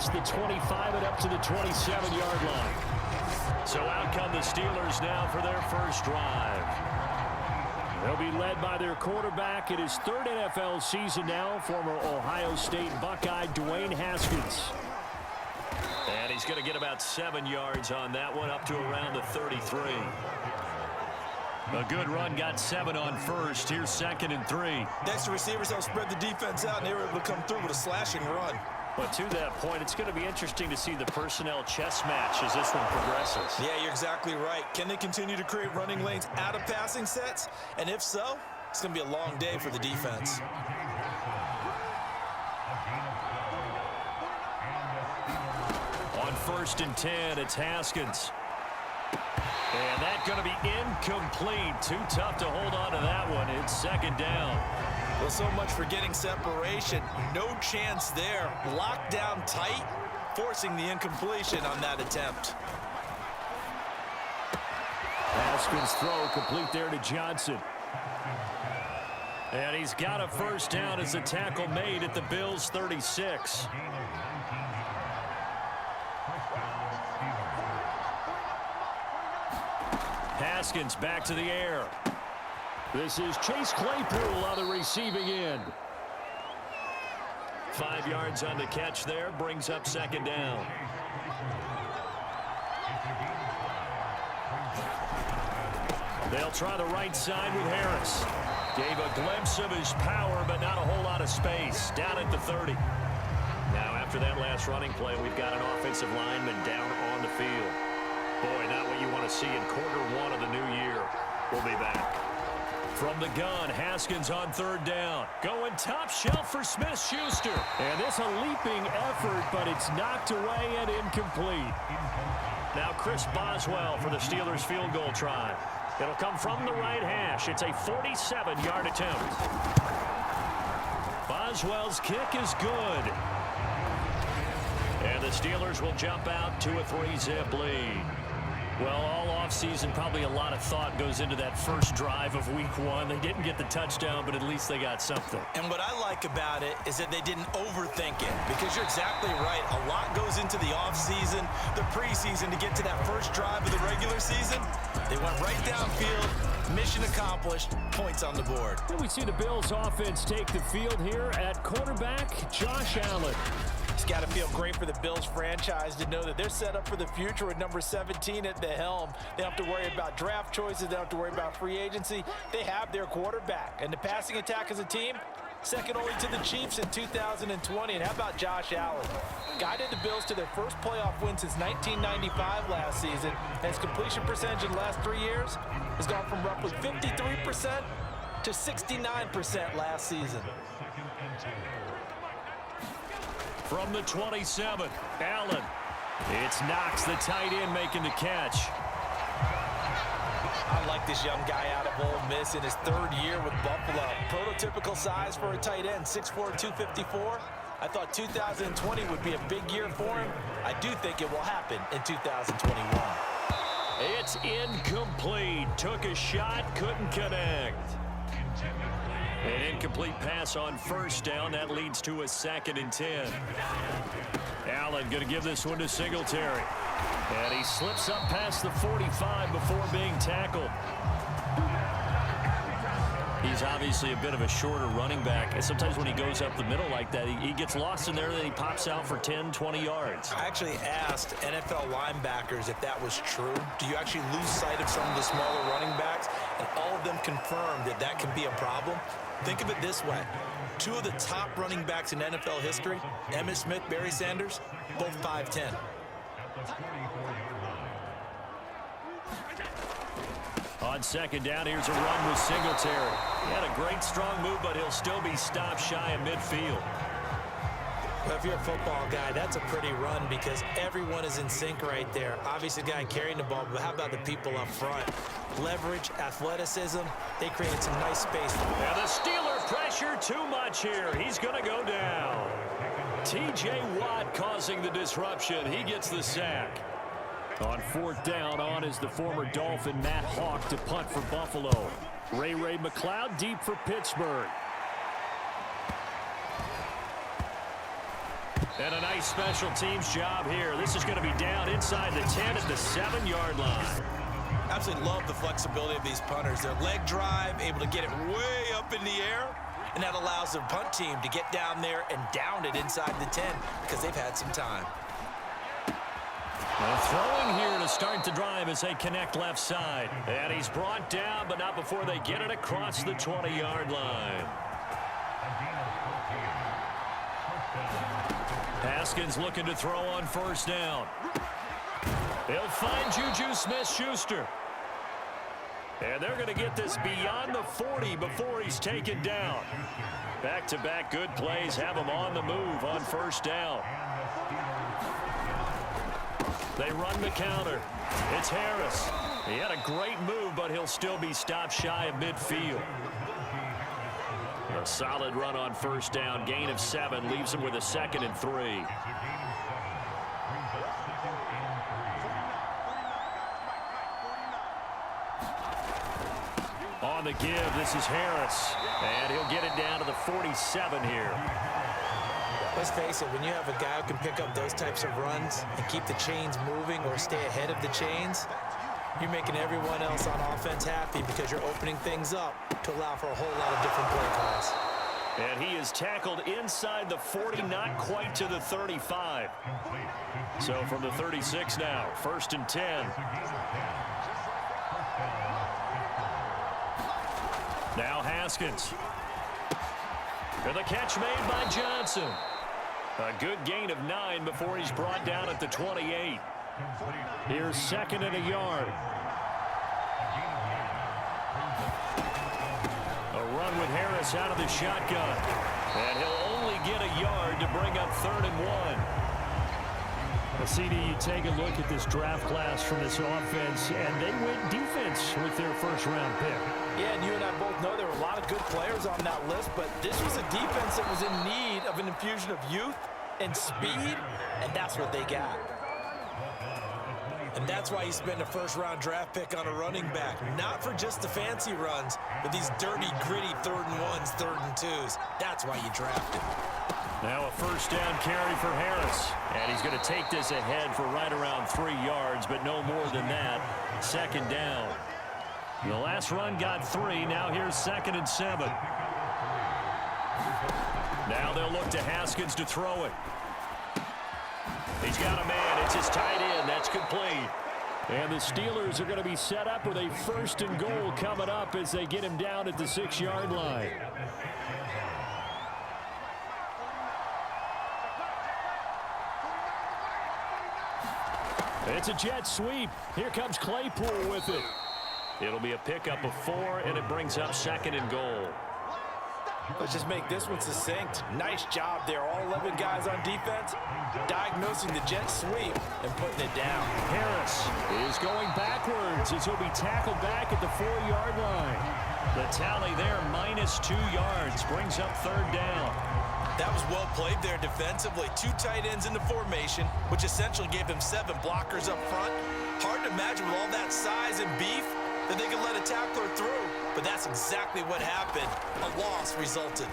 past the 25 and up to the 27-yard line. So out come the Steelers now for their first drive. They'll be led by their quarterback in his third NFL season now, former Ohio State Buckeye Dwayne Haskins. And he's going to get about 7 yards on that one, up to around the 33. A good run, got 7 on first. Here's 2nd and 3. Next, the receivers help spread the defense out, and they were able to come through with a slashing run. But to that point, it's going to be interesting to see the personnel chess match as this one progresses. Yeah, you're exactly right. Can they continue to create running lanes out of passing sets? And if so, it's going to be a long day for the defense. On 1st and 10, it's Haskins. And that's going to be incomplete. Too tough to hold on to that one. It's 2nd down. Well, so much for getting separation. No chance there. Locked down tight, forcing the incompletion on that attempt. Haskins' throw complete there to Johnson. And he's got a first down as a tackle made at the Bills' 36. Haskins back to the air. This is Chase Claypool on the receiving end. 5 yards on the catch there, brings up 2nd down. They'll try the right side with Harris. Gave a glimpse of his power, but not a whole lot of space. Down at the 30. Now, after that last running play, we've got an offensive lineman down on the field. Boy, not what you want to see in Q1 of the new year. We'll be back. From the gun, Haskins on 3rd down. Going top shelf for Smith-Schuster. And this a leaping effort, but it's knocked away and incomplete. Now Chris Boswell for the Steelers field goal try. It'll come from the right hash. It's a 47-yard attempt. Boswell's kick is good. And the Steelers will jump out to a 3-zip lead. Well, all offseason, probably a lot of thought goes into that first drive of week 1. They didn't get the touchdown, but at least they got something. And what I like about it is that they didn't overthink it, because you're exactly right. A lot goes into the offseason, the preseason to get to that first drive of the regular season. They went right downfield, mission accomplished, points on the board. And we see the Bills offense take the field here at quarterback Josh Allen. It's got to feel great for the Bills franchise to know that they're set up for the future with number 17 at the helm. They don't have to worry about draft choices. They don't have to worry about free agency. They have their quarterback. And the passing attack as a team, second only to the Chiefs in 2020. And how about Josh Allen? Guided the Bills to their first playoff win since 1995 last season. And his completion percentage in the last 3 years has gone from roughly 53% to 69% last season. From the 27, Allen. It's Knox, the tight end, making the catch. I like this young guy out of Ole Miss in his 3rd year with Buffalo. Prototypical size for a tight end, 6'4", 254. I thought 2020 would be a big year for him. I do think it will happen in 2021. It's incomplete. Took a shot, couldn't connect. An incomplete pass on first down. That leads to a 2nd and 10. Allen going to give this one to Singletary. And he slips up past the 45 before being tackled. He's obviously a bit of a shorter running back. And sometimes when he goes up the middle like that, he gets lost in there, and then he pops out for 10, 20 yards. I actually asked NFL linebackers if that was true. Do you actually lose sight of some of the smaller running backs? And all of them confirmed that that can be a problem. Think of it this way. 2 of the top running backs in NFL history, Emmitt Smith, Barry Sanders, both 5'10". On 2nd down, here's a run with Singletary. He had a great strong move, but he'll still be stopped shy of midfield. Well, if you're a football guy, that's a pretty run because everyone is in sync right there. Obviously, the guy carrying the ball, but how about the people up front? Leverage, athleticism, they created some nice space. And the Steeler pressure too much here. He's going to go down. T.J. Watt causing the disruption. He gets the sack. On 4th down, on is the former Dolphin Matt Hawk to punt for Buffalo. Ray McLeod deep for Pittsburgh. And a nice special teams job here. This is going to be down inside the 10 at the 7-yard line. Absolutely love the flexibility of these punters. Their leg drive, able to get it way up in the air, and that allows their punt team to get down there and down it inside the 10 because they've had some time. Well, throwing here to start the drive as they connect left side. And he's brought down, but not before they get it across the 20-yard line. Haskins looking to throw on first down. He'll find Juju Smith-Schuster. And they're going to get this beyond the 40 before he's taken down. Back-to-back good plays have him on the move on first down. They run the counter. It's Harris. He had a great move, but he'll still be stopped shy of midfield. A solid run on first down. Gain of 7 leaves him with a 2nd and 3. On the give, this is Harris. And he'll get it down to the 47 here. Let's face it, when you have a guy who can pick up those types of runs and keep the chains moving or stay ahead of the chains, you're making everyone else on offense happy because you're opening things up to allow for a whole lot of different play calls. And he is tackled inside the 40, not quite to the 35. So from the 36 now, 1st and 10. Now Haskins. And the catch made by Johnson. A good gain of 9 before he's brought down at the 28. Here's 2nd and a yard. A run with Harris out of the shotgun. And he'll only get a yard to bring up 3rd and 1. CD, you take a look at this draft class from this offense, and they went defense with their first-round pick. Yeah, and you and I both know there were a lot of good players on that list, but this was a defense that was in need of an infusion of youth and speed, and that's what they got. And that's why you spend a first-round draft pick on a running back, not for just the fancy runs, but these dirty, gritty 3rd and 1s, 3rd and 2s. That's why you draft him. Now a first down carry for Harris. And he's going to take this ahead for right around 3 yards, but no more than that. 2nd down. The last run got 3. Now here's 2nd and 7. Now they'll look to Haskins to throw it. He's got a man. It's his tight end. That's complete. And the Steelers are going to be set up with a 1st and goal coming up as they get him down at the 6-yard line. It's a jet sweep. Here comes Claypool with it. It'll be a pickup of 4, and it brings up 2nd and goal. Let's just make this one succinct. Nice job there. All 11 guys on defense diagnosing the jet sweep and putting it down. Harris is going backwards as he'll be tackled back at the 4-yard line. The tally there, -2 yards, brings up 3rd down. That was well played there defensively. 2 tight ends in the formation, which essentially gave him 7 blockers up front. Hard to imagine with all that size and beef that they could let a tackler through. But that's exactly what happened. A loss resulted.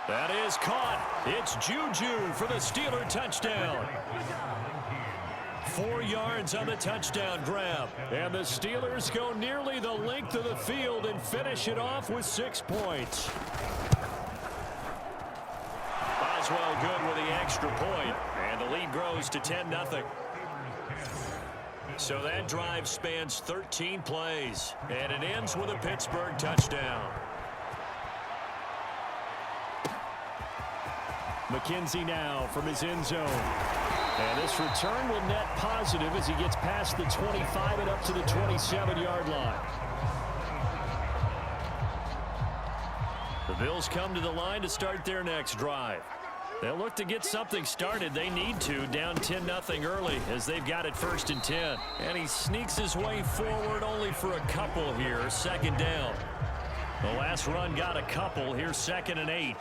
That is caught. It's Juju for the Steeler touchdown. 4 yards on the touchdown grab. And the Steelers go nearly the length of the field and finish it off with 6 points. Boswell good with the extra point, and the lead grows to 10-0. So that drive spans 13 plays, and it ends with a Pittsburgh touchdown. McKenzie now from his end zone. And this return will net positive as he gets past the 25 and up to the 27-yard line. The Bills come to the line to start their next drive. They'll look to get something started. They need to, down 10-0 early as they've got it 1st and 10. And he sneaks his way forward only for a couple here, 2nd down. The last run got a couple. Here's 2nd and 8.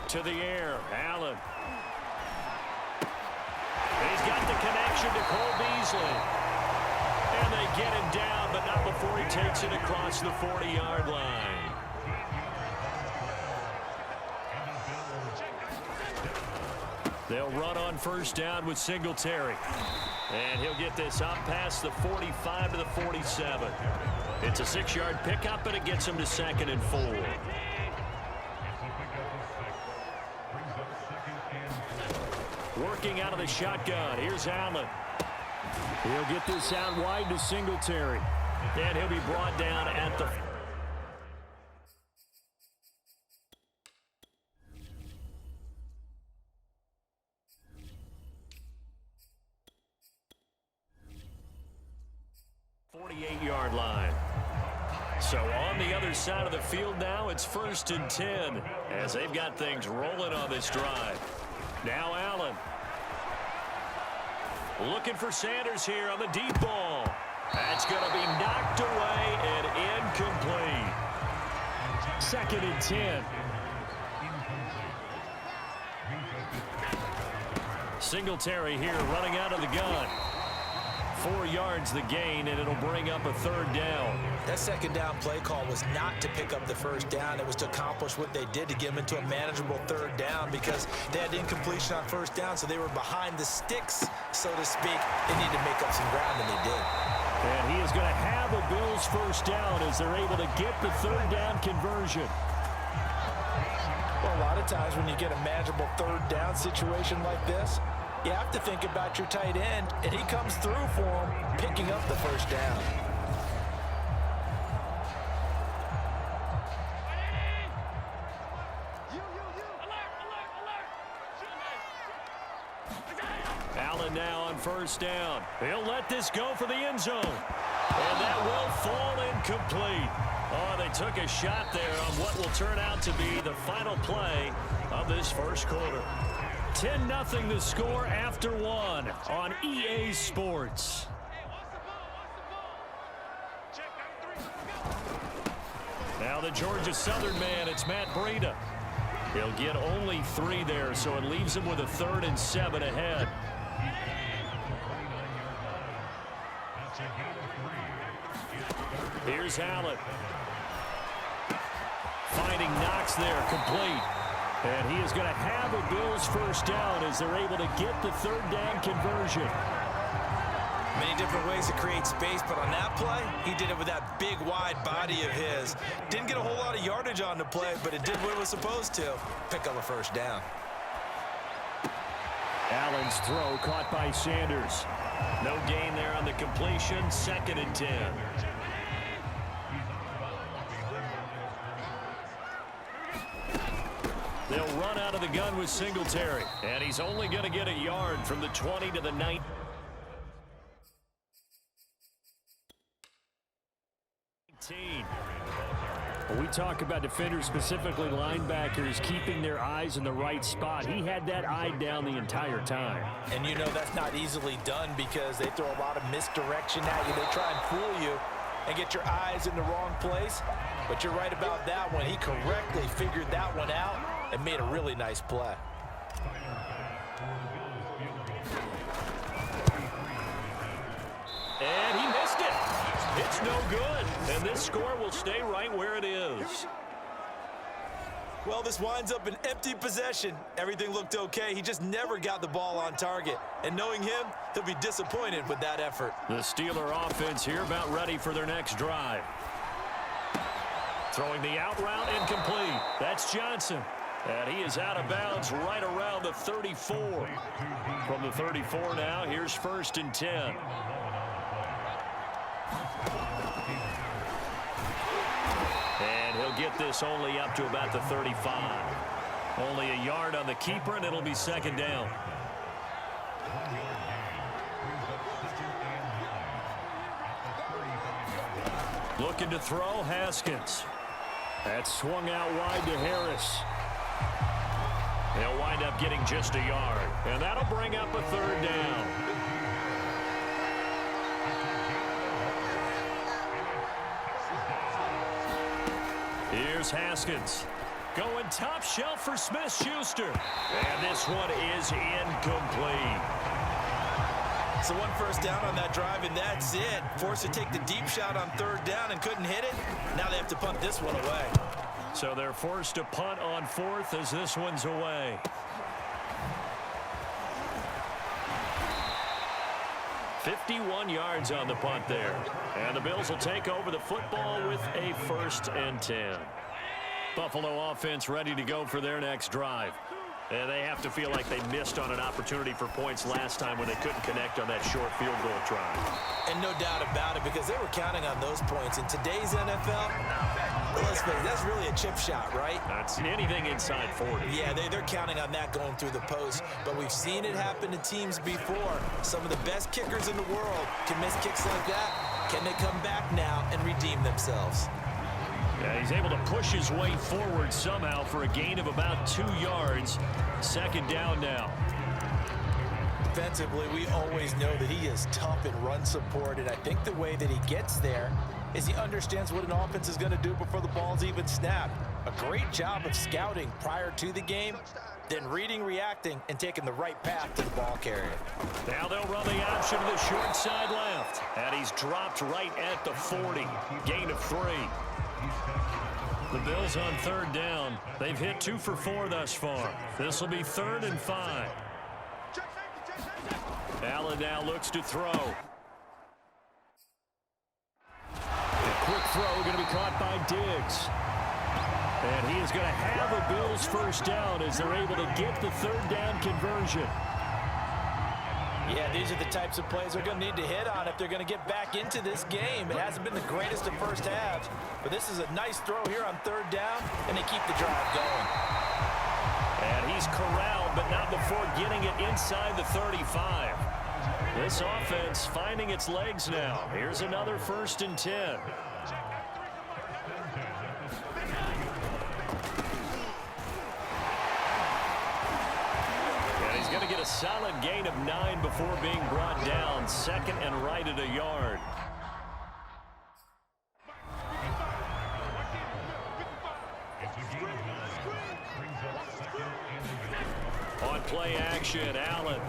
To the air, Allen. He's got the connection to Cole Beasley. And they get him down, but not before he takes it across the 40-yard line. They'll run on first down with Singletary. And he'll get this up past the 45 to the 47. It's a 6-yard pickup, and it gets him to 2nd and 4. Working out of the shotgun. Here's Allen. He'll get this out wide to Singletary. And he'll be brought down at the... ...48-yard line. So on the other side of the field now, it's 1st and 10 as they've got things rolling on this drive. Now Allen. Looking for Sanders here on the deep ball. That's going to be knocked away and incomplete. 2nd and 10. Singletary here running out of the gun. 4 yards the gain, and it'll bring up a 3rd down. That 2nd down play call was not to pick up the 1st down. It was to accomplish what they did to get them into a manageable 3rd down because they had incompletion on 1st down, so they were behind the sticks, so to speak. They needed to make up some ground, and they did. And he is going to have a Bills 1st down as they're able to get the 3rd down conversion. Well, a lot of times when you get a manageable 3rd down situation like this, you have to think about your tight end, and he comes through for him, picking up the 1st down. Allen now on 1st down. He'll let this go for the end zone. And that will fall incomplete. Oh, they took a shot there on what will turn out to be the final play of this 1st quarter. 10-0 the score after 1 on EA Sports. Now the Georgia Southern man, it's Matt Breida. He'll get only 3 there, so it leaves him with a 3rd and 7 ahead. Here's Allen. Finding Knox there, complete. And he is going to have a Bills 1st down as they're able to get the 3rd down conversion. Many different ways to create space, but on that play, he did it with that big, wide body of his. Didn't get a whole lot of yardage on the play, but it did what it was supposed to. Pick up a 1st down. Allen's throw caught by Sanders. No gain there on the completion, 2nd and 10. They'll run out of the gun with Singletary. And he's only going to get a yard from the 20 to the 19. When we talk about defenders, specifically linebackers, keeping their eyes in the right spot, he had that eye down the entire time. And you know that's not easily done because they throw a lot of misdirection at you. They try and fool you and get your eyes in the wrong place. But you're right about that one. He correctly figured that one out and made a really nice play. And he missed it. It's no good. And this score will stay right where it is. Well, this winds up an empty possession. Everything looked okay. He just never got the ball on target. And knowing him, he'll be disappointed with that effort. The Steeler offense here about ready for their next drive. Throwing the out route incomplete. That's Johnson. And he is out of bounds right around the 34. From the 34 now, here's 1st and 10. And he'll get this only up to about the 35. Only a yard on the keeper, and it'll be 2nd down. Looking to throw, Haskins. That's swung out wide to Harris. They'll wind up getting just a yard, and that'll bring up a 3rd down. Here's Haskins. Going top shelf for Smith-Schuster. And this one is incomplete. So one first down on that drive, and that's it. Forced to take the deep shot on third down and couldn't hit it. Now they have to punt this one away. So they're forced to punt on fourth as this one's away. .51 yards on the punt there. And the Bills will take over the football with a 1st and 10. Buffalo offense ready to go for their next drive. And they have to feel like they missed on an opportunity for points last time when they couldn't connect on that short field goal try. And no doubt about it, because they were counting on those points. In today's NFL, let's face it, that's really a chip shot, right? That's anything inside 40. Yeah, they're counting on that going through the post. But we've seen it happen to teams before. Some of the best kickers in the world can miss kicks like that. Can they come back now and redeem themselves? Yeah, he's able to push his way forward somehow for a gain of about 2 yards. 2nd down now. Defensively, we always know that he is tough in run support, and I think the way that he gets there is he understands what an offense is going to do before the ball's even snapped. A great job of scouting prior to the game, then reading, reacting, and taking the right path to the ball carrier. Now they'll run the option to the short side left, and he's dropped right at the 40. Gain of 3. The Bills on 3rd down. They've hit 2 for 4 thus far. This will be 3rd and 5. Allen now looks to throw. A quick throw going to be caught by Diggs. And he is going to have a Bills 1st down as they're able to get the 3rd down conversion. Yeah, these are the types of plays they're going to need to hit on if they're going to get back into this game. It hasn't been the greatest of first halves, but this is a nice throw here on 3rd down, and they keep the drive going. And he's corralled, but not before getting it inside the 35. This offense finding its legs now. Here's another 1st and 10. Going to get a solid gain of 9 before being brought down. 2nd and right at a yard. On play action, Allen.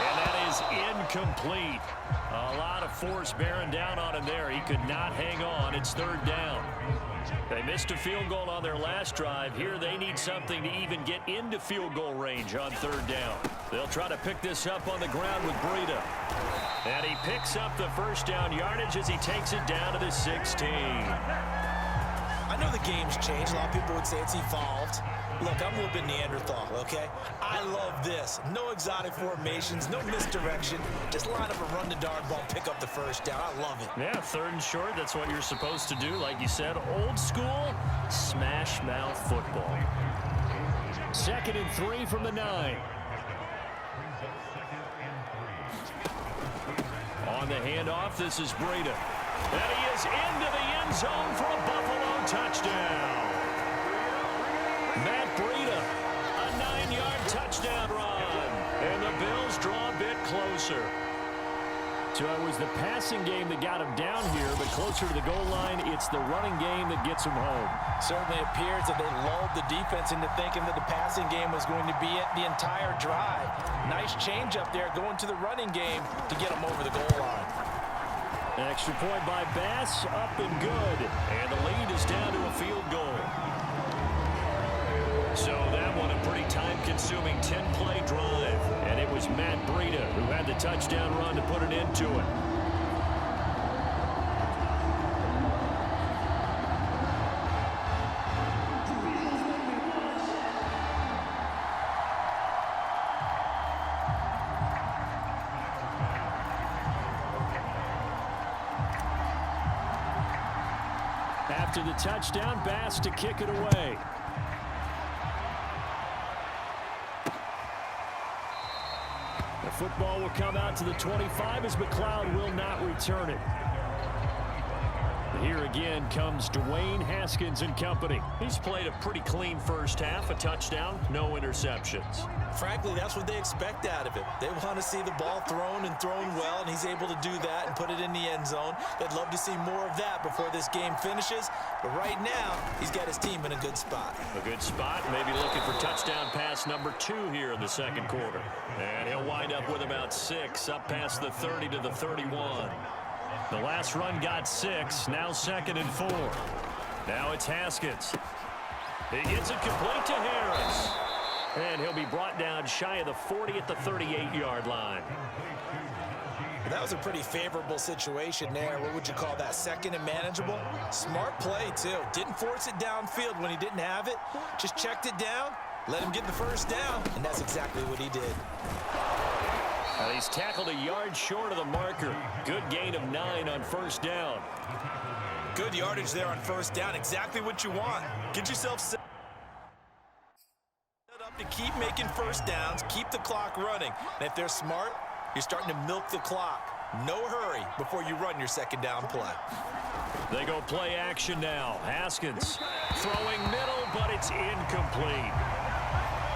And that is incomplete. A lot of force bearing down on him there. He could not hang on. It's 3rd down. They missed a field goal on their last drive. Here they need something to even get into field goal range on 3rd down. They'll try to pick this up on the ground with Breida. And he picks up the 1st down yardage as he takes it down to the 16. I know the game's changed. A lot of people would say it's evolved. Look, I'm a little bit Neanderthal, okay? I love this. No exotic formations, no misdirection. Just line up a run the dart ball, pick up the 1st down. I love it. Yeah, 3rd and short, that's what you're supposed to do. Like you said, old school, smash mouth football. 2nd and 3 from the 9. On the handoff, this is Breida. And he is into the end zone for a Buffalo touchdown. Matt Breida, a 9-yard touchdown run. And the Bills draw a bit closer. So it was the passing game that got him down here, but closer to the goal line, it's the running game that gets him home. Certainly appears that they lulled the defense into thinking that the passing game was going to be it the entire drive. Nice change up there going to the running game to get them over the goal line. An extra point by Bass, up and good. And the lead is down to a field goal. So that one a pretty time-consuming 10-play drive. And it was Matt Breida who had the touchdown run to put an end to it. After the touchdown, Bass to kick it away. The football will come out to the 25 as McLeod will not return it. Here again comes Dwayne Haskins and company. He's played a pretty clean first half, a touchdown, no interceptions. Frankly, that's what they expect out of him. They want to see the ball thrown and thrown well, and he's able to do that and put it in the end zone. They'd love to see more of that before this game finishes. But right now, he's got his team in a good spot. A good spot, maybe looking for touchdown pass number 2 here in the second quarter. And he'll wind up with about 6, up past the 30 to the 31. The last run got 6, now 2nd and 4. Now it's Haskins. He gets it complete to Harris. And he'll be brought down shy of the 40 at the 38-yard line. That was a pretty favorable situation there. What would you call that? Second and manageable? Smart play, too. Didn't force it downfield when he didn't have it. Just checked it down, let him get the first down, and that's exactly what he did. Well, he's tackled a yard short of the marker. Good gain of 9 on first down. Good yardage there on first down. Exactly what you want. Get yourself set up to keep making first downs, keep the clock running. And if they're smart, you're starting to milk the clock. No hurry before you run your second down play. They go play action now. Haskins throwing middle, but it's incomplete.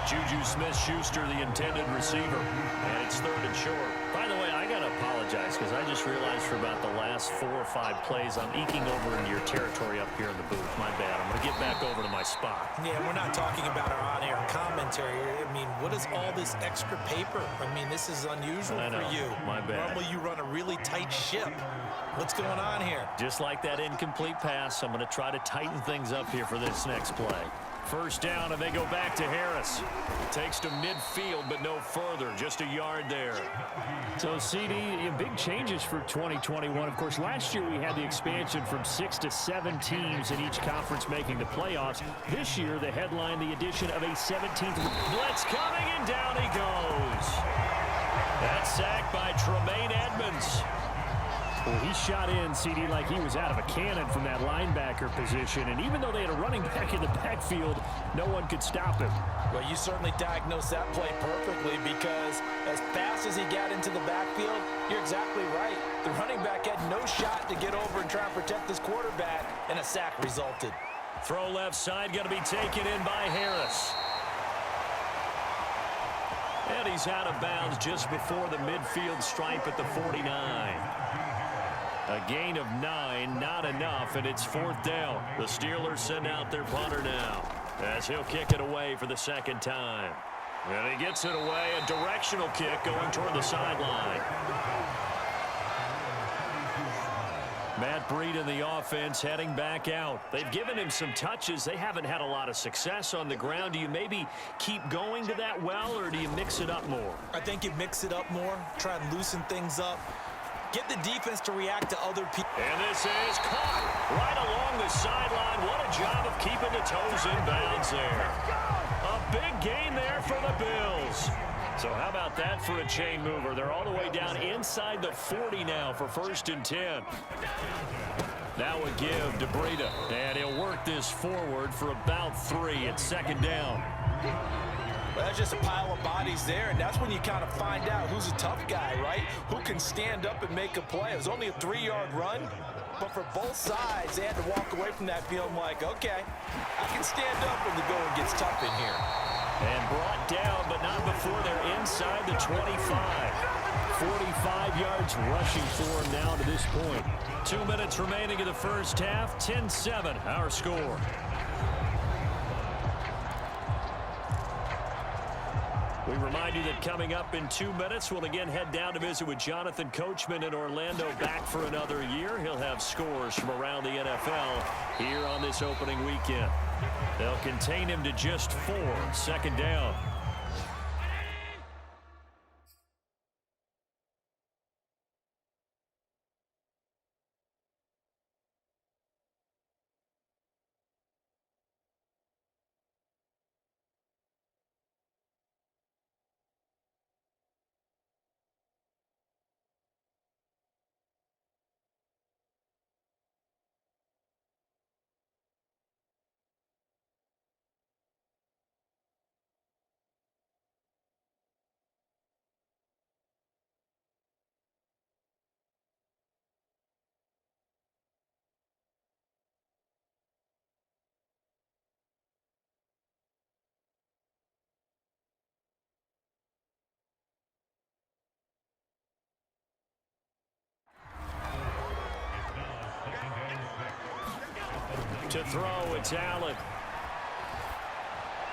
Juju Smith-Schuster, the intended receiver, and it's 3rd and short. By the way, I got to apologize because I just realized for about the last 4 or 5 plays, I'm eking over into your territory up here in the booth. My bad. I'm going to get back over to my spot. Yeah, we're not talking about our on-air commentary. I mean, what is all this extra paper? I mean, this is unusual for you. My bad. Normally you run a really tight ship. What's going on here? Just like that incomplete pass, I'm going to try to tighten things up here for this next play. First down, and they go back to Harris. Takes to midfield, but no further. Just a yard there. So, CD, big changes for 2021. Of course, last year we had the expansion from 6 to 7 teams in each conference making the playoffs. This year, they headline the addition of a 17th. Blitz coming, and down he goes. That's sacked by Tremaine Edmonds. Well, he shot in, CD, like he was out of a cannon from that linebacker position. And even though they had a running back in the backfield, no one could stop him. Well, you certainly diagnosed that play perfectly because as fast as he got into the backfield, you're exactly right. The running back had no shot to get over and try and protect his quarterback, and a sack resulted. Throw left side, going to be taken in by Harris. And he's out of bounds just before the midfield stripe at the 49. A gain of 9, not enough, and it's 4th down. The Steelers send out their punter now as he'll kick it away for the 2nd time. And he gets it away, a directional kick going toward the sideline. Matt Breed in the offense heading back out. They've given him some touches. They haven't had a lot of success on the ground. Do you maybe keep going to that well, or do you mix it up more? I think you mix it up more, try and loosen things up. Get the defense to react to other people. And this is caught right along the sideline. What a job of keeping the toes in bounds there. A big gain there for the Bills. So how about that for a chain mover? They're all the way down inside the 40 now for 1st and 10. Now a give to Breida, and he'll work this forward for about 3 at 2nd down. Well, that's just a pile of bodies there, and that's when you kind of find out who's a tough guy, right? Who can stand up and make a play. It was only a 3-yard run, but for both sides, they had to walk away from that feeling like, okay, I can stand up when the going gets tough in here. And brought down, but not before they're inside the 25. 45 yards rushing for him now to this point. 2 minutes remaining in the first half, 10-7, our score. We remind you that coming up in 2 minutes, we'll again head down to visit with Jonathan Coachman in Orlando, back for another year. He'll have scores from around the NFL here on this opening weekend. They'll contain him to just 4, 2nd down. To throw, it's Allen.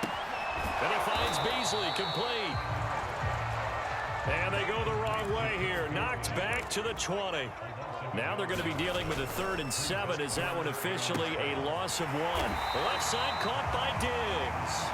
And he finds Beasley, complete. And they go the wrong way here. Knocked back to the 20. Now they're going to be dealing with a 3rd and 7. Is that one officially a loss of 1? The left side caught by Diggs.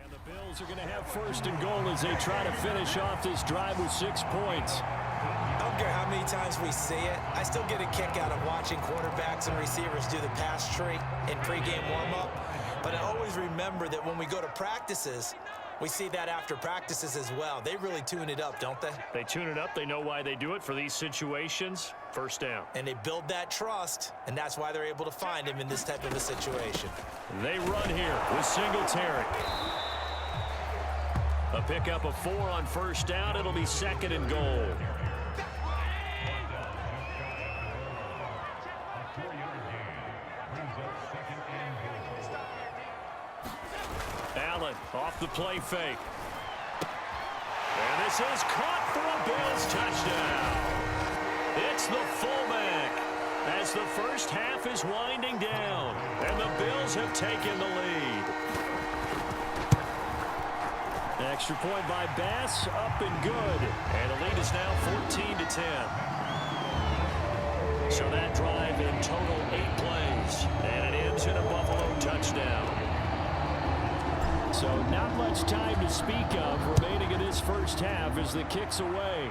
And the Bills are going to have 1st and goal as they try to finish off this drive with 6 points. I don't care how many times we see it. I still get a kick out of watching quarterbacks and receivers do the pass tree in pregame warm-up. But I always remember that when we go to practices, we see that after practices as well. They really tune it up, don't they? They tune it up. They know why they do it for these situations. 1st down. And they build that trust, and that's why they're able to find him in this type of a situation. They run here with Singletary. A pickup of 4 on 1st down. It'll be 2nd and goal. Allen off the play fake. And this is caught for a Bills touchdown. It's the fullback as the first half is winding down. And the Bills have taken the lead. Extra point by Bass, up and good. And the lead is now 14-10. So that drive in total 8 plays. And it ends in a Buffalo touchdown. So not much time to speak of remaining in this first half as the kick's away.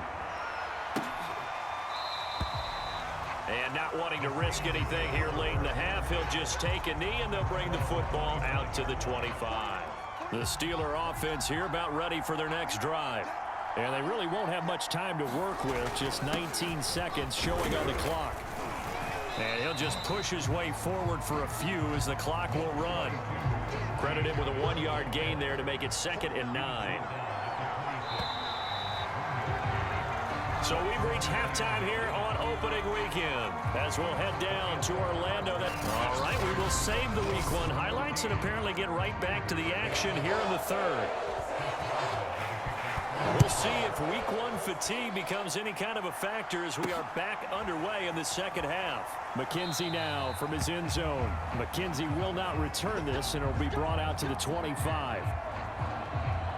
And not wanting to risk anything here late in the half, he'll just take a knee and they'll bring the football out to the 25. The Steeler offense here about ready for their next drive. And they really won't have much time to work with, just 19 seconds showing on the clock. And he'll just push his way forward for a few as the clock will run. Credit him with a 1-yard gain there to make it 2nd and 9. So we've reached halftime here on opening weekend as we'll head down to Orlando. All right, we will save the Week 1 highlights and apparently get right back to the action here in the 3rd. We'll see if Week 1 fatigue becomes any kind of a factor as we are back underway in the 2nd half. McKenzie now from his end zone. McKenzie will not return this, and it will be brought out to the 25.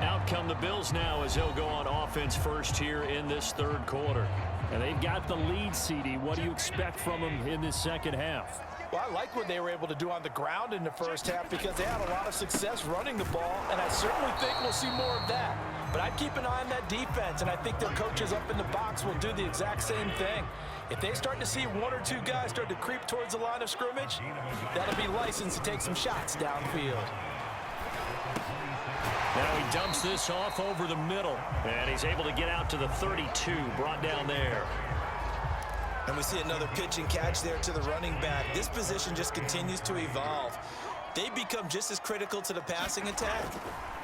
Out come the Bills now as they'll go on offense first here in this 3rd quarter. And they've got the lead, CD. What do you expect from them in this 2nd half? Well, I like what they were able to do on the ground in the first half because they had a lot of success running the ball, and I certainly think we'll see more of that. But I'd keep an eye on that defense, and I think their coaches up in the box will do the exact same thing. If they start to see 1 or 2 guys start to creep towards the line of scrimmage, that'll be licensed to take some shots downfield. Now he dumps this off over the middle, and he's able to get out to the 32, brought down there. And we see another pitch and catch there to the running back. This position just continues to evolve. They become just as critical to the passing attack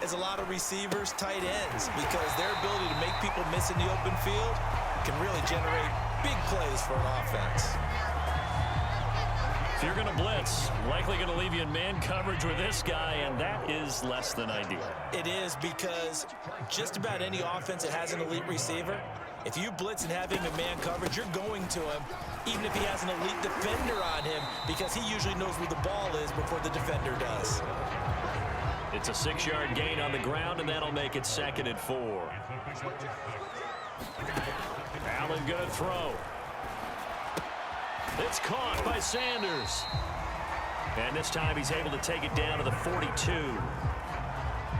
as a lot of receivers, tight ends, because their ability to make people miss in the open field can really generate big plays for an offense. If you're going to blitz, likely going to leave you in man coverage with this guy, and that is less than ideal. It is, because just about any offense that has an elite receiver, if you blitz and have him in man coverage, you're going to him, even if he has an elite defender on him, because he usually knows where the ball is before the defender does. It's a 6-yard gain on the ground, and that'll make it 2nd and 4. Allen going to throw. It's caught by Sanders. And this time he's able to take it down to the 42.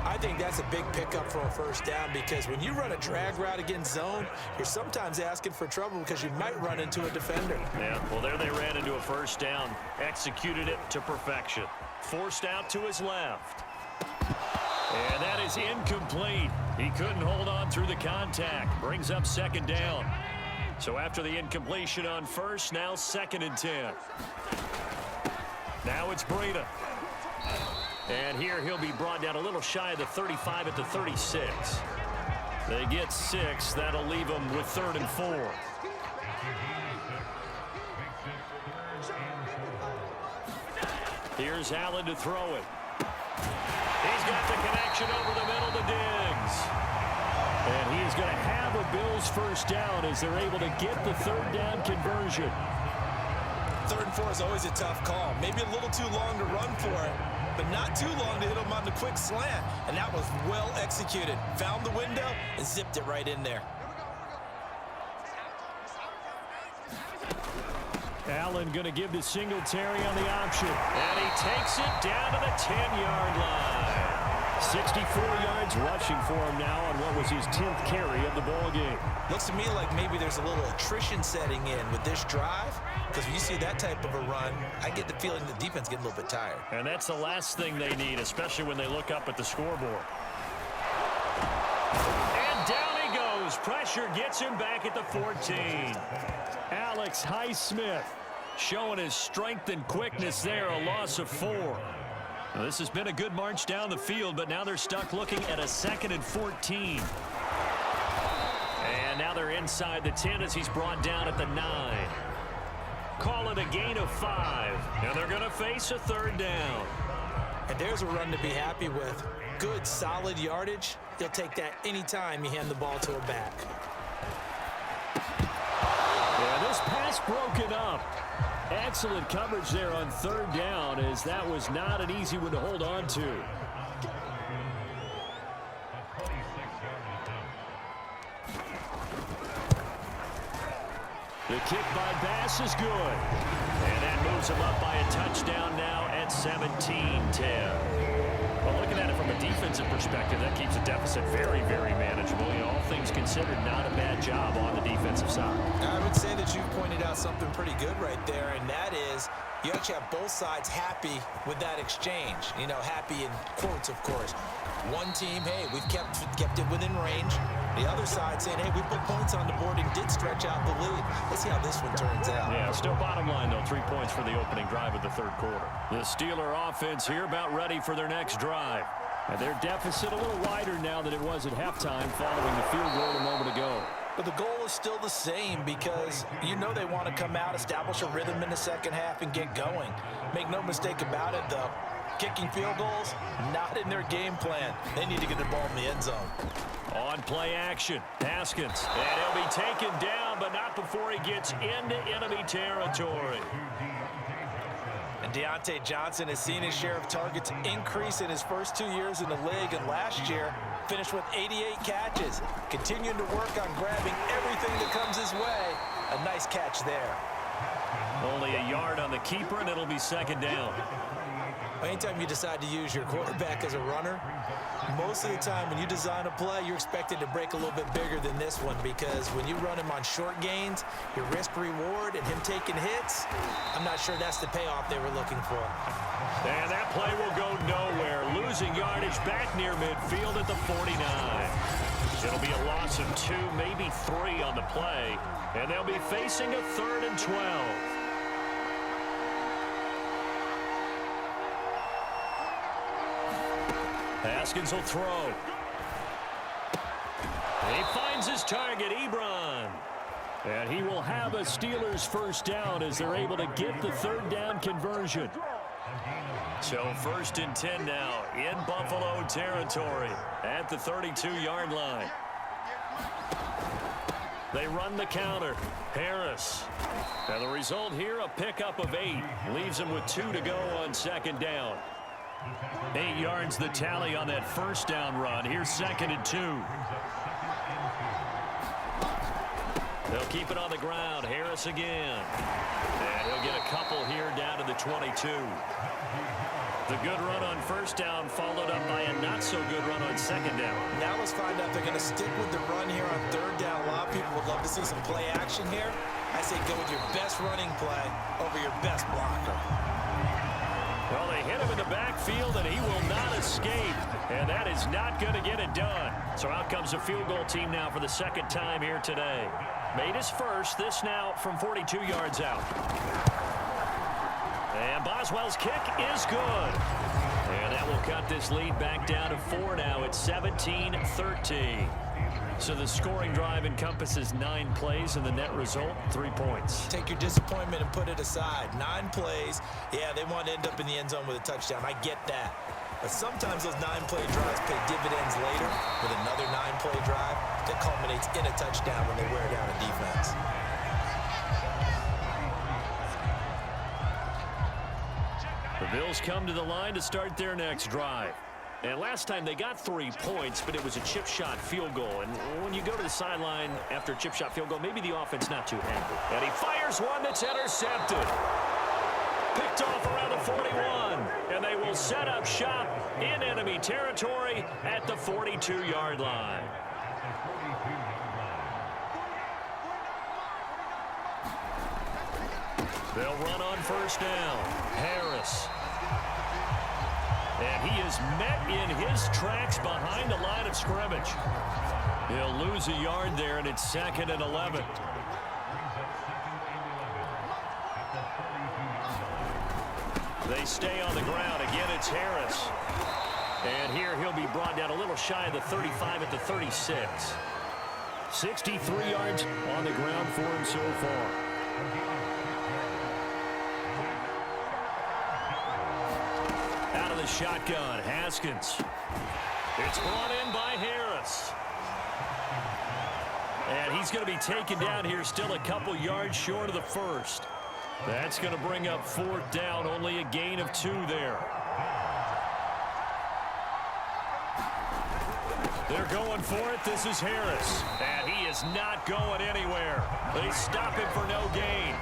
I think that's a big pickup for a first down, because when you run a drag route against zone, you're sometimes asking for trouble because you might run into a defender. Yeah, well, there they ran into a first down. Executed it to perfection. Forced out to his left. And that is incomplete. He couldn't hold on through the contact. Brings up 2nd down. So after the incompletion on first, now 2nd and 10. Now it's Breida. And here he'll be brought down a little shy of the 35 at the 36. They get 6. That'll leave them with 3rd and 4. Here's Allen to throw it. He's got the connection over the middle to Diggs. And he is going to have a Bills first down as they're able to get the 3rd down conversion. 3rd and 4 is always a tough call. Maybe a little too long to run for it, but not too long to hit him on the quick slant. And that was well executed. Found the window and zipped it right in there. Allen going to give to Singletary on the option. And he takes it down to the 10-yard line. 64 yards rushing for him now on what was his 10th carry of the ball game. Looks to me like maybe there's a little attrition setting in with this drive, because when you see that type of a run, I get the feeling the defense getting a little bit tired. And that's the last thing they need, especially when they look up at the scoreboard. And down he goes. Pressure gets him back at the 14. Alex Highsmith showing his strength and quickness there, a loss of 4. Now, this has been a good march down the field, but now they're stuck looking at a 2nd and 14. And now they're inside the 10 as he's brought down at the 9. Call it a gain of 5. And they're going to face a 3rd down. And there's a run to be happy with. Good, solid yardage. He'll take that anytime you hand the ball to a back. Yeah, this pass broken up. Excellent coverage there on 3rd down, as that was not an easy one to hold on to. The kick by Bass is good. And that moves him up by a touchdown now at 17-10. Well, looking at it from a defensive perspective, that keeps the deficit very, very manageable. You know, all things considered, not a bad job on the defensive side. I would say that you've pointed out something pretty good right there, and that is you actually have both sides happy with that exchange. You know, happy in quotes, of course. One team, hey, we've kept it within range. The other side saying, hey, we put points on the board and did stretch out the lead. Let's see how this one turns out. Yeah, still bottom line, though, 3 points for the opening drive of the 3rd quarter. The Steeler offense here about ready for their next drive. And their deficit a little wider now than it was at halftime following the field goal a moment ago. But the goal is still the same, because you know they want to come out, establish a rhythm in the 2nd half, and get going. Make no mistake about it, though. Kicking field goals, not in their game plan. They need to get the ball in the end zone. On play action, Haskins. And he'll be taken down, but not before he gets into enemy territory. And Deontay Johnson has seen his share of targets increase in his first 2 years in the league, and last year finished with 88 catches. Continuing to work on grabbing everything that comes his way. A nice catch there. Only a yard on the keeper, and it'll be 2nd down. Anytime you decide to use your quarterback as a runner, most of the time when you design a play, you're expected to break a little bit bigger than this one, because when you run him on short gains, your risk-reward and him taking hits, I'm not sure that's the payoff they were looking for. And that play will go nowhere. Losing yardage back near midfield at the 49. It'll be a loss of 2, maybe 3 on the play, and they'll be facing a 3rd and 12. Haskins will throw. He finds his target, Ebron. And he will have a Steelers first down as they're able to get the third down conversion. So 1st and 10 now in Buffalo territory at the 32-yard line. They run the counter. Harris. And the result here, a pickup of 8. Leaves him with 2 to go on 2nd down. 8 yards the tally on that first down run. Here's 2nd and 2. They'll keep it on the ground. Harris again. And he'll get a couple here down to the 22. The good run on first down followed up by a not-so-good run on 2nd down. Now let's find out if they're going to stick with the run here on 3rd down. A lot of people would love to see some play action here. I say go with your best running play over your best blocker. Well, they hit him in the backfield, and he will not escape. And that is not going to get it done. So out comes a field goal team now for the 2nd time here today. Made his first. This now from 42 yards out. And Boswell's kick is good. And that will cut this lead back down to 4 now. It's 17-13. So the scoring drive encompasses 9 plays, and the net result, 3 points. Take your disappointment and put it aside. 9 plays. Yeah, they want to end up in the end zone with a touchdown. I get that. But sometimes those 9-play drives pay dividends later with another 9-play drive that culminates in a touchdown when they wear down a defense. The Bills come to the line to start their next drive. And last time they got 3 points, but it was a chip shot field goal. And when you go to the sideline after a chip shot field goal, maybe the offense not too happy. And he fires one that's intercepted. Picked off around the 41. And they will set up shop in enemy territory at the 42-yard line. They'll run on first down. Harris. And he is met in his tracks behind the line of scrimmage. He'll lose a yard there, and it's 2nd and 11. They stay on the ground. Again, it's Harris. And here he'll be brought down a little shy of the 35 at the 36. 63 yards on the ground for him so far. Out of the shotgun, Haskins. It's brought in by Harris. And he's going to be taken down here, still a couple yards short of the first. That's going to bring up 4th down, only a gain of 2 there. They're going for it. This is Harris. And he is not going anywhere. They stop him for no gain.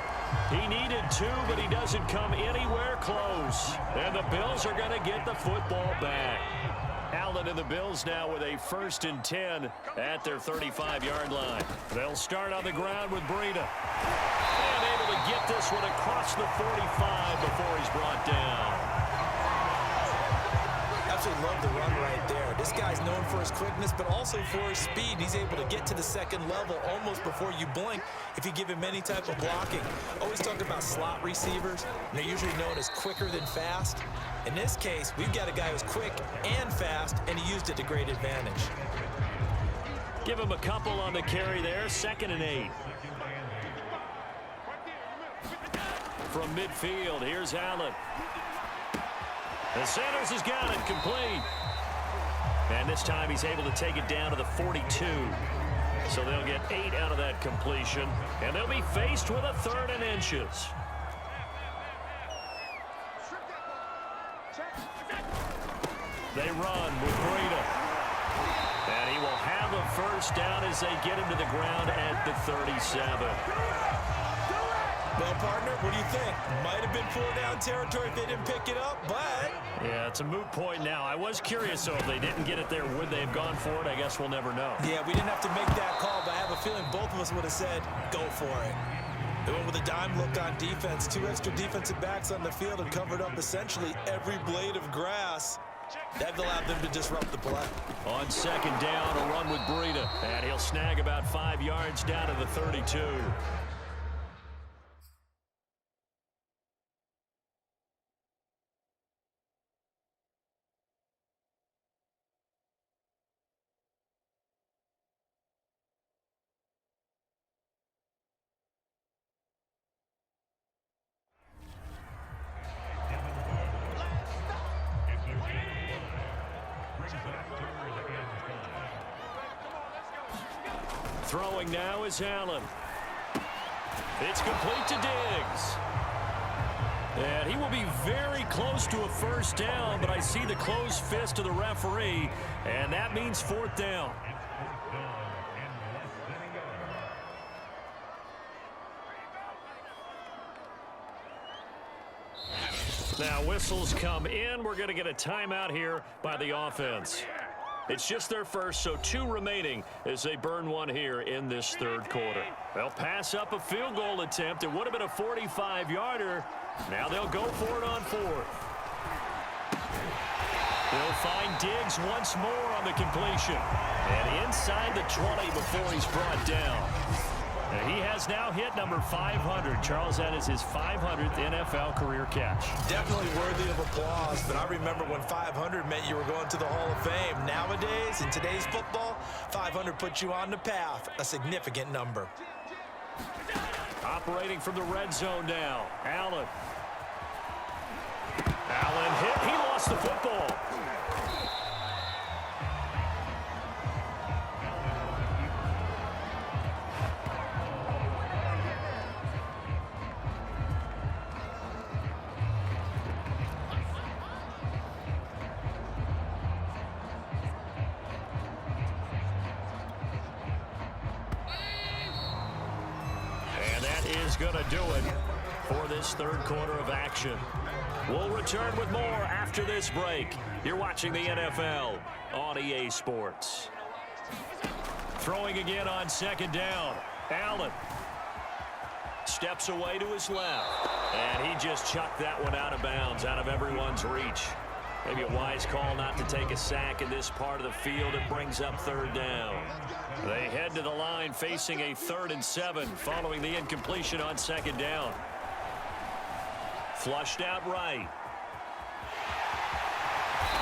He needed 2, but he doesn't come anywhere close. And the Bills are going to get the football back. Allen and the Bills now with a 1st and 10 at their 35-yard line. They'll start on the ground with Breida. And able to get this one across the 45 before he's brought down. Absolutely love the run right there. This guy's known for his quickness, but also for his speed. He's able to get to the 2nd level almost before you blink if you give him any type of blocking. Always talk about slot receivers, and they're usually known as quicker than fast. In this case, we've got a guy who's quick and fast, and he used it to great advantage. Give him a couple on the carry there. 2nd and 8. From midfield, here's Allen. And Sanders has got it complete. And this time he's able to take it down to the 42. So they'll get 8 out of that completion. And they'll be faced with a 3rd and inches. They run with Breida. And he will have a first down as they get him to the ground at the 37. Well, partner, what do you think? Might have been 4-down territory if they didn't pick it up, but... Yeah, it's a moot point now. I was curious, so if they didn't get it there, would they have gone for it? I guess we'll never know. Yeah, we didn't have to make that call, but I have a feeling both of us would have said, go for it. They went with a dime look on defense. 2 extra defensive backs on the field and covered up essentially every blade of grass. That allowed them to disrupt the play. On 2nd down, a run with Breida. And he'll snag about 5 yards down to the 32. Throwing now is Allen. It's complete to Diggs. And he will be very close to a first down, but I see the closed fist of the referee, and that means fourth down. Now whistles come in. We're going to get a timeout here by the offense. It's just their first, so 2 remaining as they burn one here in this third quarter. They'll pass up a field goal attempt. It would have been a 45-yarder. Now they'll go for it on 4th. They'll find Diggs once more on the completion. And inside the 20 before he's brought down. And he has now hit number 500. Charles, that is his 500th NFL career catch. Definitely worthy of applause, but I remember when 500 meant you were going to the Hall of Fame. Nowadays, in today's football, 500 puts you on the path, a significant number. Operating from the red zone now, Allen. Allen hit. He lost the football. Going to do it for this third quarter of action. We'll return with more after this break. You're watching the NFL on EA Sports. Throwing again on second down. Allen steps away to his left, and he just chucked that one out of bounds, out of everyone's reach. Maybe a wise call not to take a sack in this part of the field. It brings up third down. They head to the line facing a 3rd and 7 following the incompletion on second down. Flushed out right.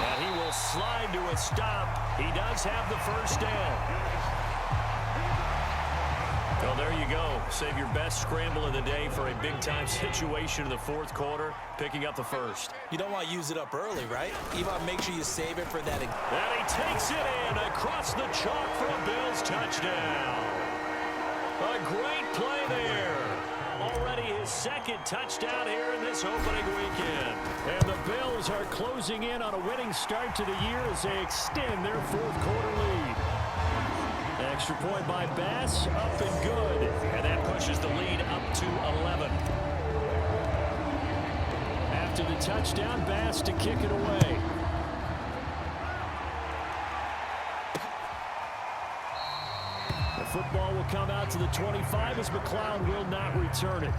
And he will slide to a stop. He does have the first down. Well, there you go. Save your best scramble of the day for a big-time situation in the fourth quarter, picking up the first. You don't want to use it up early, right? You want to make sure you save it for that. And he takes it in across the chalk for a Bills touchdown. A great play there. Already his 2nd touchdown here in this opening weekend. And the Bills are closing in on a winning start to the year as they extend their fourth quarter lead. Extra point by Bass, up and good. And that pushes the lead up to 11. After the touchdown, Bass to kick it away. The football will come out to the 25 as McLeod will not return it.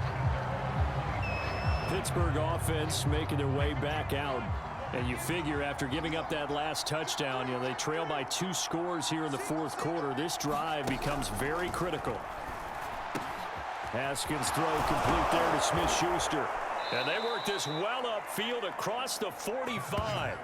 Pittsburgh offense making their way back out. And you figure after giving up that last touchdown, they trail by 2 scores here in the fourth quarter. This drive becomes very critical. Haskins throw complete there to Smith-Schuster. And they work this well upfield across the 45.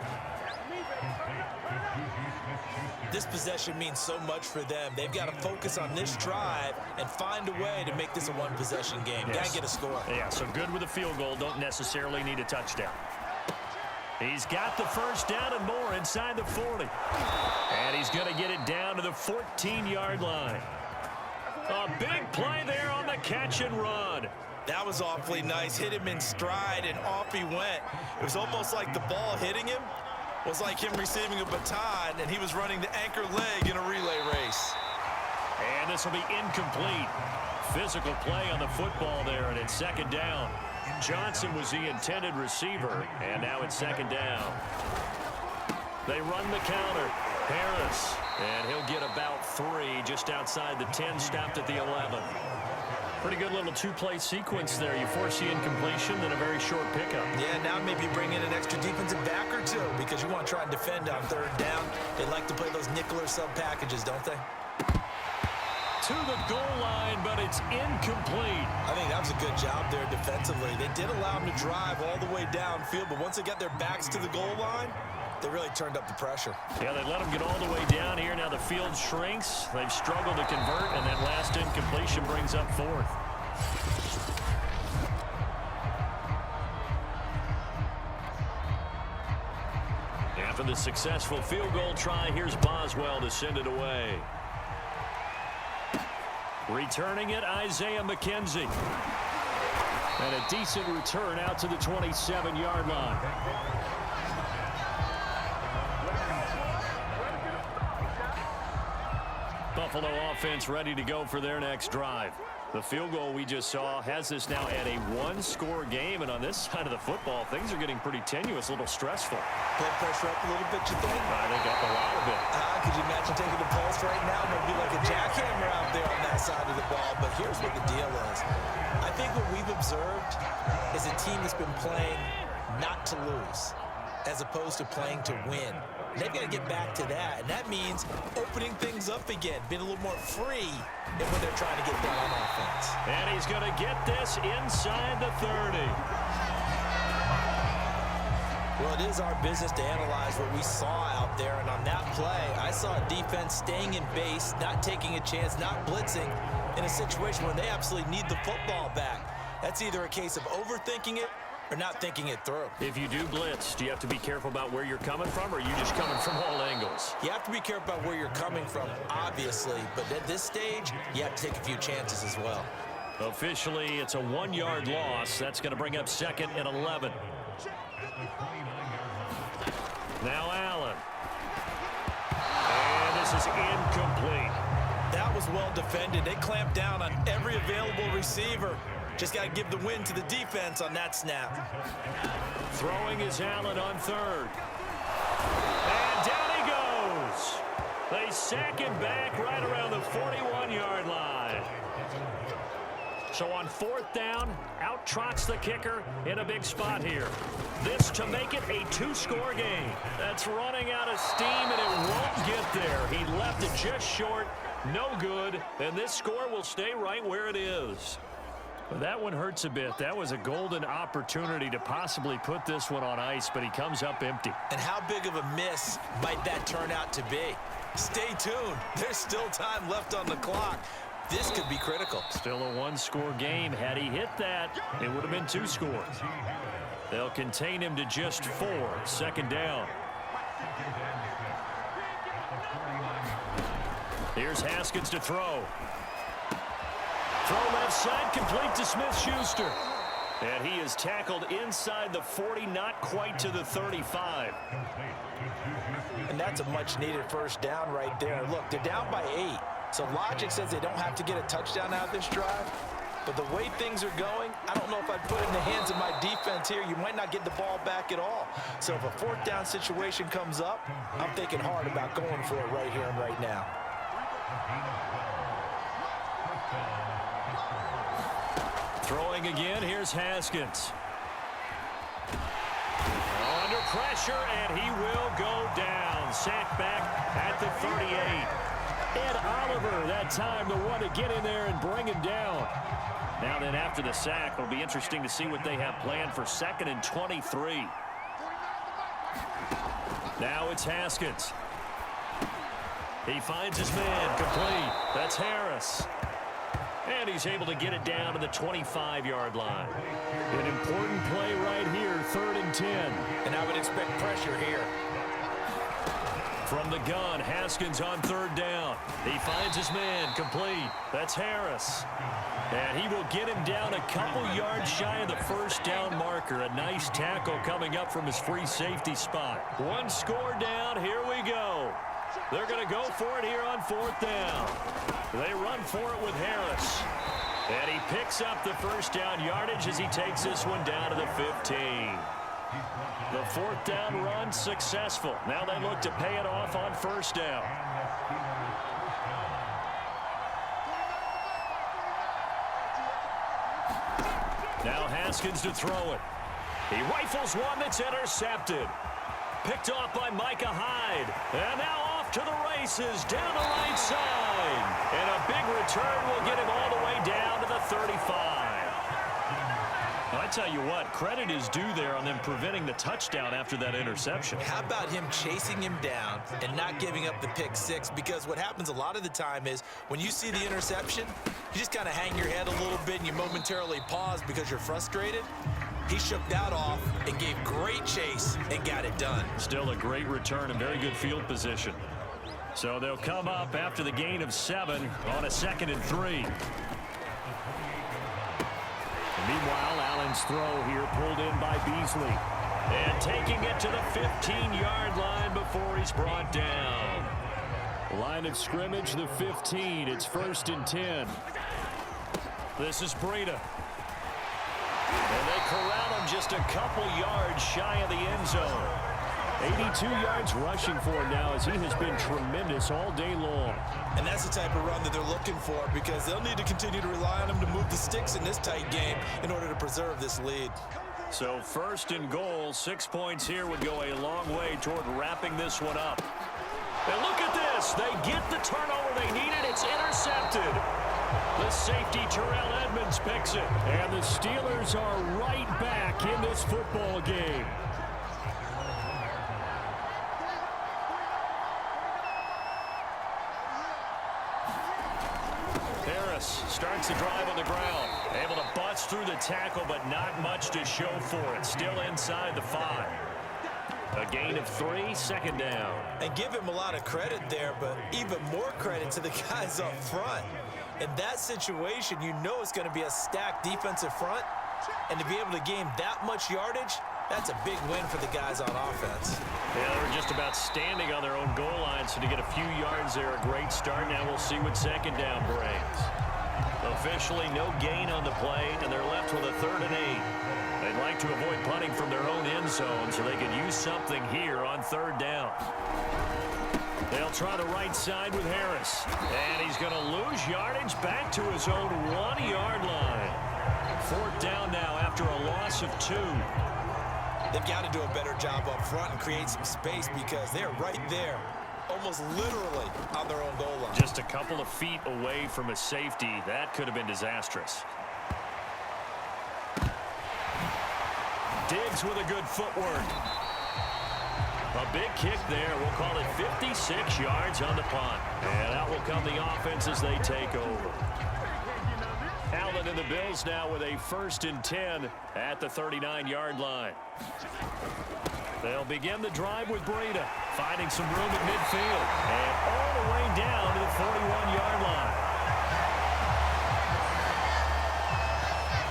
This possession means so much for them. They've got to focus on this drive and find a way to make this a one-possession game. Yes. Got to get a score. Yeah, so good with a field goal. Don't necessarily need a touchdown. He's got the first down and more inside the 40. And he's going to get it down to the 14-yard line. A big play there on the catch and run. That was awfully nice. Hit him in stride, and off he went. It was almost like the ball hitting him was like him receiving a baton, and he was running the anchor leg in a relay race. And this will be incomplete. Physical play on the football there, and it's second down. Johnson was the intended receiver, and now it's second down. They run the counter. Harris, and he'll get about 3 just outside the 10, stopped at the 11. Pretty good little 2-play sequence there. You force the incompletion, then a very short pickup. Yeah, now maybe bring in an extra defensive back or 2 because you want to try and defend on third down. They like to play those nickel or sub packages, don't they? To the goal line, but it's incomplete. I think that was a good job there defensively. They did allow them to drive all the way downfield, but once they got their backs to the goal line, they really turned up the pressure. Yeah, they let them get all the way down here. Now the field shrinks. They've struggled to convert, and that last incompletion brings up 4th. After the successful field goal try, here's Boswell to send it away. Returning it, Isaiah McKenzie. And a decent return out to the 27-yard line. Buffalo offense ready to go for their next drive. The field goal we just saw has this now at a one-score game, and on this side of the football, things are getting pretty tenuous, a little stressful. Blood pressure up a little bit, you think? I think up a lot of it. Could you imagine taking the pulse right now? Maybe like a jackhammer out there on that side of the ball. But here's what the deal is. I think what we've observed is a team that's been playing not to lose as opposed to playing to win. They've got to get back to that, and that means opening things up again, being a little more free in when they're trying to get done on offense. And he's going to get this inside the 30. Well, it is our business to analyze what we saw out there, and on that play, I saw a defense staying in base, not taking a chance, not blitzing in a situation where they absolutely need the football back. That's either a case of overthinking it or not thinking it through. If you do blitz, do you have to be careful about where you're coming from, or are you just coming from all angles? You have to be careful about where you're coming from, obviously, but at this stage, you have to take a few chances as well. Officially, it's a 1-yard loss. That's going to bring up 2nd and 11. Now Allen. And this is incomplete. That was well defended. They clamped down on every available receiver. Just got to give the win to the defense on that snap. Throwing is Allen on 3rd. And down he goes. They sack him back right around the 41-yard line. So on 4th down, out trots the kicker in a big spot here. This to make it a 2-score game. That's running out of steam, and it won't get there. He left it just short. No good. And this score will stay right where it is. Well, that one hurts a bit. That was a golden opportunity to possibly put this one on ice, but he comes up empty. And how big of a miss might that turn out to be? Stay tuned. There's still time left on the clock. This could be critical. Still a 1-score game. Had he hit that, it would have been 2 scores. They'll contain him to just 4. 2nd down. Here's Haskins to throw. Throw left side, complete to Smith-Schuster. And he is tackled inside the 40, not quite to the 35. And that's a much-needed first down right there. Look, they're down by 8. So logic says they don't have to get a touchdown out of this drive. But the way things are going, I don't know if I'd put it in the hands of my defense here. You might not get the ball back at all. So if a 4th down situation comes up, I'm thinking hard about going for it right here and right now. Throwing again, here's Haskins. Under pressure, and he will go down. Sacked back at the 38. Ed Oliver, that time the one to get in there and bring him down. Now then, after the sack, it'll be interesting to see what they have planned for 2nd and 23. Now it's Haskins. He finds his man, complete. That's Harris. And he's able to get it down to the 25-yard line. An important play right here, 3rd and 10. And I would expect pressure here. From the gun, Haskins on 3rd down. He finds his man, complete. That's Harris. And he will get him down a couple yards shy of the 1st down marker. A nice tackle coming up from his free safety spot. 1 score down, here we go. They're going to go for it here on 4th down. They run for it with Harris. And he picks up the 1st down yardage as he takes this one down to the 15. The 4th down run successful. Now they look to pay it off on 1st down. Now Haskins to throw it. He rifles one that's intercepted. Picked off by Micah Hyde. And now off to the races down the right side. And a big return will get him all the way down to the 35. Well, I tell you what, credit is due there on them preventing the touchdown after that interception. How about him chasing him down and not giving up the pick 6? Because what happens a lot of the time is when you see the interception, you just kind of hang your head a little bit and you momentarily pause because you're frustrated. He shook that off and gave great chase and got it done. Still a great return and very good field position. So they'll come up after the gain of 7 on a 2nd and 3. Meanwhile, Allen's throw here pulled in by Beasley. And taking it to the 15-yard line before he's brought down. Line of scrimmage, the 15. It's 1st and 10. This is Breida. And they corral him just a couple yards shy of the end zone. 82 yards rushing for him now as he has been tremendous all day long. And that's the type of run that they're looking for because they'll need to continue to rely on him to move the sticks in this tight game in order to preserve this lead. So 1st and goal, 6 points here would go a long way toward wrapping this one up. And look at this. They get the turnover they needed. It's intercepted. The safety, Terrell Edmonds, picks it. And the Steelers are right back in this football game. Harris starts the drive on the ground. Able to bust through the tackle, but not much to show for it. Still inside the 5. A gain of 3, 2nd down. And give him a lot of credit there, but even more credit to the guys up front. In that situation, you know it's going to be a stacked defensive front. And to be able to gain that much yardage, that's a big win for the guys on offense. Yeah, they were just about standing on their own goal line, so to get a few yards there, a great start. Now we'll see what 2nd down brings. Officially no gain on the play, and they're left with a 3rd and 8. They'd like to avoid punting from their own end zone so they could use something here on 3rd down. They'll try the right side with Harris. And he's going to lose yardage back to his own 1-yard line. 4th down now after a loss of 2. They've got to do a better job up front and create some space because they're right there, almost literally on their own goal line. Just a couple of feet away from a safety. That could have been disastrous. Diggs with a good footwork. A big kick there. We'll call it 56 yards on the punt. And out will come the offense as they take over. Allen and the Bills now with a 1st and 10 at the 39-yard line. They'll begin the drive with Breida, finding some room at midfield. And all the way down to the 41-yard line.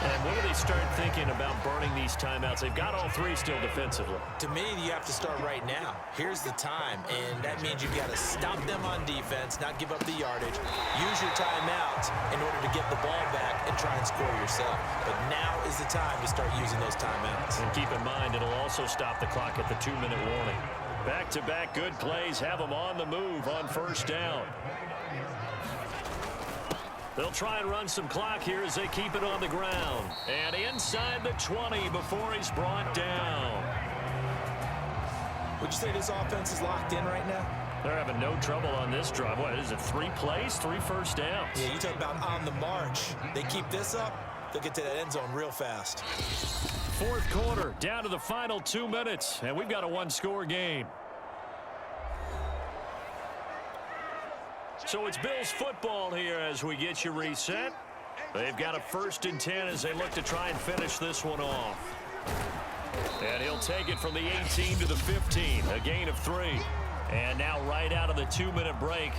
And when do they start thinking about burning these timeouts? They've got all 3 still defensively. To me, you have to start right now. Here's the time, and that means you've got to stop them on defense, not give up the yardage. Use your timeouts in order to get the ball back and try and score yourself. But now is the time to start using those timeouts. And keep in mind, it'll also stop the clock at the 2-minute warning. Back-to-back good plays have them on the move on 1st down. They'll try and run some clock here as they keep it on the ground. And inside the 20 before he's brought down. Would you say this offense is locked in right now? They're having no trouble on this drive. What is it, 3 plays, 3 first downs? Yeah, you talk about on the march. They keep this up, they'll get to that end zone real fast. 4th quarter, down to the final 2 minutes, and we've got a 1-score game. So it's Bills football here as we get you reset. They've got a 1st and 10 as they look to try and finish this one off. And he'll take it from the 18 to the 15, a gain of 3. And now right out of the 2-minute break,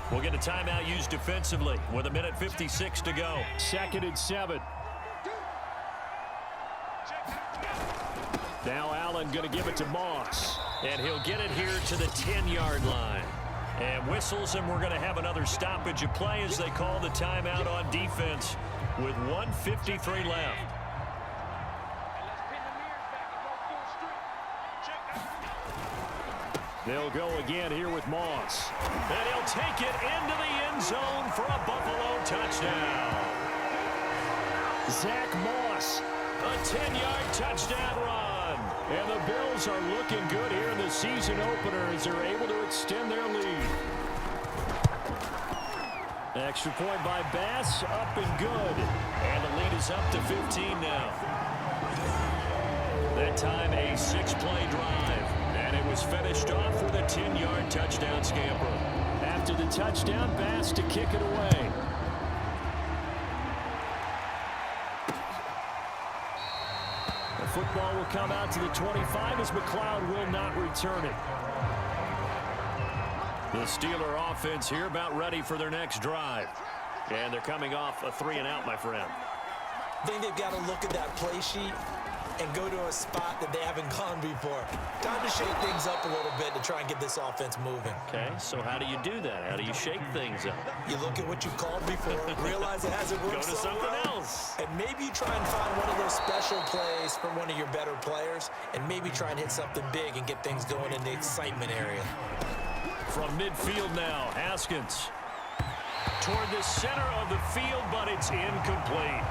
we'll get a timeout used defensively with 1:56 to go. 2nd and 7. Now Allen going to give it to Moss. And he'll get it here to the 10-yard line. And whistles, and we're going to have another stoppage of play as they call the timeout on defense with 1:53 left. They'll go again here with Moss. And he'll take it into the end zone for a Buffalo touchdown. Zach Moss. A 10-yard touchdown run. And the Bills are looking good here in the season opener as they're able to extend their lead. Extra point by Bass, up and good. And the lead is up to 15 now. That time a 6-play drive. And it was finished off with a 10-yard touchdown scamper. After the touchdown, Bass to kick it away. The football will come out to the 25 as McLeod will not return it. The Steeler offense here about ready for their next drive. And they're coming off a 3-and-out, my friend. I think they've got to look at that play sheet and go to a spot that they haven't gone before. Time to shake things up a little bit to try and get this offense moving. Okay, so how do you do that? How do you shake things up? You look at what you called before, realize it hasn't worked Go to so something well, else. and maybe you try and find one of those special plays from one of your better players, and maybe try and hit something big and get things going in the excitement area. From midfield now, Haskins. Toward the center of the field, but it's incomplete.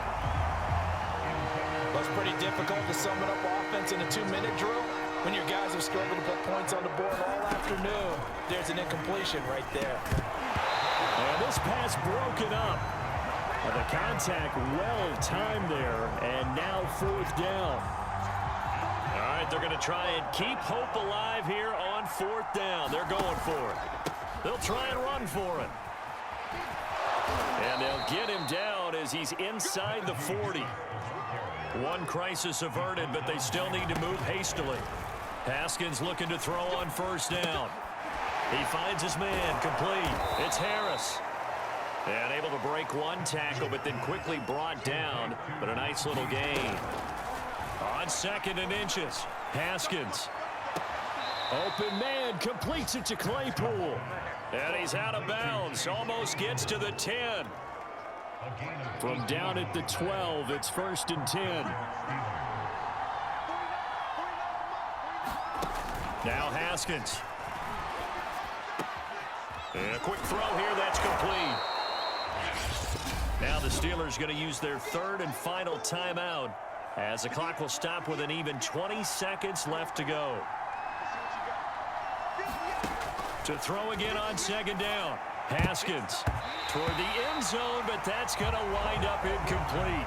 Well, it's pretty difficult to sum it up offense in a 2-minute drill when your guys have struggled to put points on the board all afternoon. There's an incompletion right there. And this pass broken up. The contact well timed there, and now 4th down. All right, they're going to try and keep hope alive here on 4th down. They're going for it. They'll try and run for it. And they'll get him down as he's inside the 40. One crisis averted, but they still need to move hastily. Haskins looking to throw on 1st down. He finds his man, complete. It's Harris. And able to break one tackle, but then quickly brought down. But a nice little gain. On 2nd and inches, Haskins. Open man completes it to Claypool. And he's out of bounds. Almost gets to the 10. From down at the 12, it's 1st and 10. Now Haskins. And a quick throw here, that's complete. Now the Steelers going to use their 3rd and final timeout as the clock will stop with an even 20 seconds left to go. To throw again on 2nd down. Haskins toward the end zone, but that's going to wind up incomplete.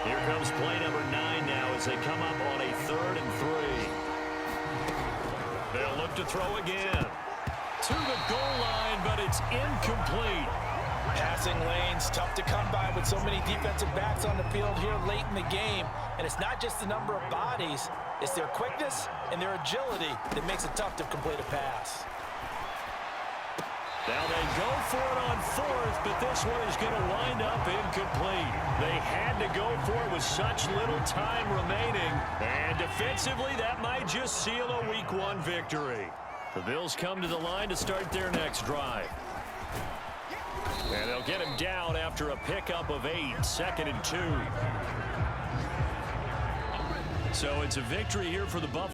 Here comes play number 9 now as they come up on a 3rd and 3. They'll look to throw again. To the goal line, but it's incomplete. Passing lanes, tough to come by with so many defensive backs on the field here late in the game. And it's not just the number of bodies, it's their quickness and their agility that makes it tough to complete a pass. Now they go for it on 4th, but this one is going to wind up incomplete. They had to go for it with such little time remaining. And defensively, that might just seal a Week 1 victory. The Bills come to the line to start their next drive. And they'll get him down after a pickup of 8, 2nd and 2. So it's a victory here for the Buffalo.